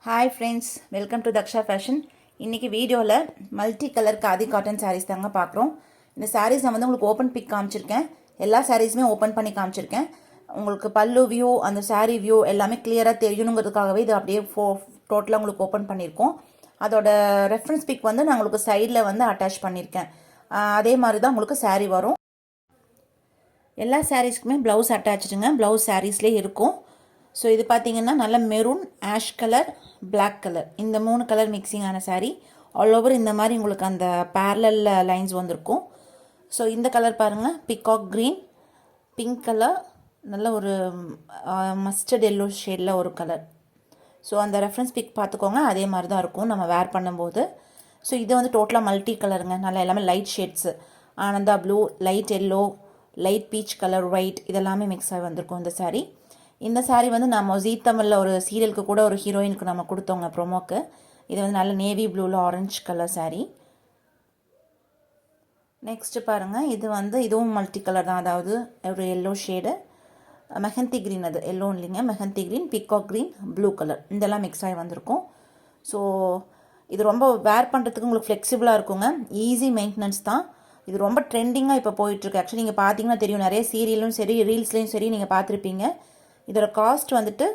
Hi friends, welcome to Daksha fashion. இன்றைக்கி வீடியோவில் multi colour khadi cotton saris தாங்க பார்க்குறோம். இந்த சாரீஸ் நான் வந்து உங்களுக்கு ஓப்பன் பிக் காமிச்சிருக்கேன். எல்லா சாரீஸுமே ஓப்பன் பண்ணி காமிச்சிருக்கேன். உங்களுக்கு பல்லு வியூ, அந்த சாரீ வியூ எல்லாமே கிளியராக தெரியணுங்கிறதுக்காகவே இது அப்படியே டோட்டலாக உங்களுக்கு ஓப்பன் பண்ணியிருக்கோம். அதோட ரெஃபரன்ஸ் பிக் வந்து நான் உங்களுக்கு சைடில் வந்து அட்டாச் பண்ணியிருக்கேன். அதே மாதிரி தான் உங்களுக்கு சாரீ வரும். எல்லா சாரீஸ்க்குமே ப்ளவுஸ் அட்டாச்சுங்க. ப்ளவுஸ் சாரீஸ்லேயே இருக்கும். ஸோ இது பார்த்தீங்கன்னா நல்ல maroon, ash colour, black colour, இந்த 3 கலர் மிக்சிங்கான சாரீ. ஆல் ஓவர் இந்த மாதிரி உங்களுக்கு அந்த பேரலல் லைன்ஸ் வந்திருக்கும். ஸோ இந்த கலர் பாருங்கள், பிகாக் க்ரீன், பிங்க் கலர், நல்ல ஒரு மஸ்டர்ட் எல்லோ ஷேடில் ஒரு கலர். ஸோ அந்த ரெஃபரன்ஸ் பிக் பார்த்துக்கோங்க, அதே மாதிரி தான் இருக்கும் நம்ம வேர் பண்ணும்போது. ஸோ இது வந்து டோட்டலாக மல்டி கலருங்க. நல்லா எல்லாமே light shades, Ananda blue, light yellow, light peach colour, white, இதெல்லாமே மிக்ஸ் ஆகி வந்திருக்கும் இந்த சாரீ. இந்த சாரீ வந்து நம்ம ஜீ தமிழில் ஒரு சீரியலுக்கு கூட ஒரு ஹீரோயினுக்கு நம்ம கொடுத்தோங்க ப்ரொமோக்கு. இது வந்து நல்ல நேவி ப்ளூவில் ஆரஞ்சு கலர் சாரீ. நெக்ஸ்ட்டு பாருங்கள், இது வந்து இதுவும் மல்டி கலர் தான், அதாவது ஒரு எல்லோ ஷேடு, மெஹந்தி க்ரீன், அது எல்லோ இல்லைங்க, mehndi green, peacock green, blue colour, இதெல்லாம் மிக்ஸ் ஆகி வந்திருக்கும். ஸோ இது ரொம்ப வேர் பண்ணுறதுக்கு உங்களுக்கு ஃப்ளெக்சிபிளாக இருக்குங்க. ஈஸி மெயின்டெனன்ஸ் தான். இது ரொம்ப ட்ரெண்டிங்காக இப்போ போயிட்டுருக்கு. ஆக்சுவலி நீங்கள் பார்த்தீங்கன்னா தெரியும், நிறைய சீரியலும் சரி ரீல்ஸ்லேயும் சரி நீங்கள் பார்த்துருப்பீங்க. இதோட காஸ்ட் வந்துட்டு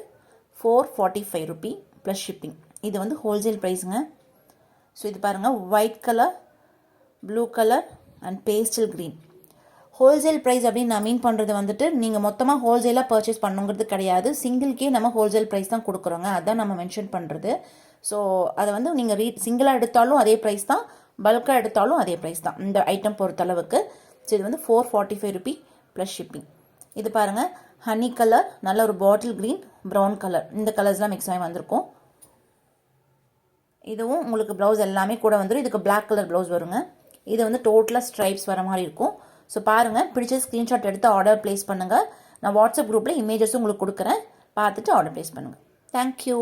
445 ரூபி ப்ளஸ் ஷிப்பிங். இது வந்து ஹோல்சேல் ப்ரைஸுங்க. ஸோ இது பாருங்கள், white colour, blue colour and pastel green. Wholesale price அப்படின்னு நான் மீன் பண்ணுறது வந்துட்டு நீங்கள் மொத்தமாக ஹோல்சேலாக பர்ச்சேஸ் பண்ணுங்கிறது கிடையாது. சிங்கிள்கே நம்ம ஹோல்சேல் ப்ரைஸ் தான் கொடுக்குறோங்க, அதுதான் நம்ம மென்ஷன் பண்ணுறது. ஸோ அதை வந்து நீங்கள் சிங்கிளாக எடுத்தாலும் அதே ப்ரைஸ் தான், பல்காக எடுத்தாலும் அதே ப்ரைஸ் தான் இந்த ஐட்டம் பொறுத்தளவுக்கு. ஸோ இது வந்து 445 ரூபி ப்ளஸ் ஷிப்பிங். இது பாருங்கள், ஹனி கலர், நல்ல ஒரு பாட்டில் க்ரீன், ப்ரௌன் கலர், இந்த கலர்ஸ்லாம் மிக்ஸ் ஆகி வந்திருக்கும். இதுவும் உங்களுக்கு ப்ளவுஸ் எல்லாமே கூட வந்துடும். இதுக்கு பிளாக் கலர் ப்ளவுஸ் வருங்க. இது வந்து டோட்டலாக ஸ்ட்ரைப்ஸ் வர மாதிரி இருக்கும். ஸோ பாருங்கள், பிடிச்ச ஸ்க்ரீன்ஷாட் எடுத்து ஆர்டர் ப்ளேஸ் பண்ணுங்கள். நான் வாட்ஸ்அப் குரூப்பில் இமேஜஸும் உங்களுக்கு கொடுக்குறேன், பார்த்துட்டு ஆர்டர் ப்ளேஸ் பண்ணுங்கள். தேங்க்யூ.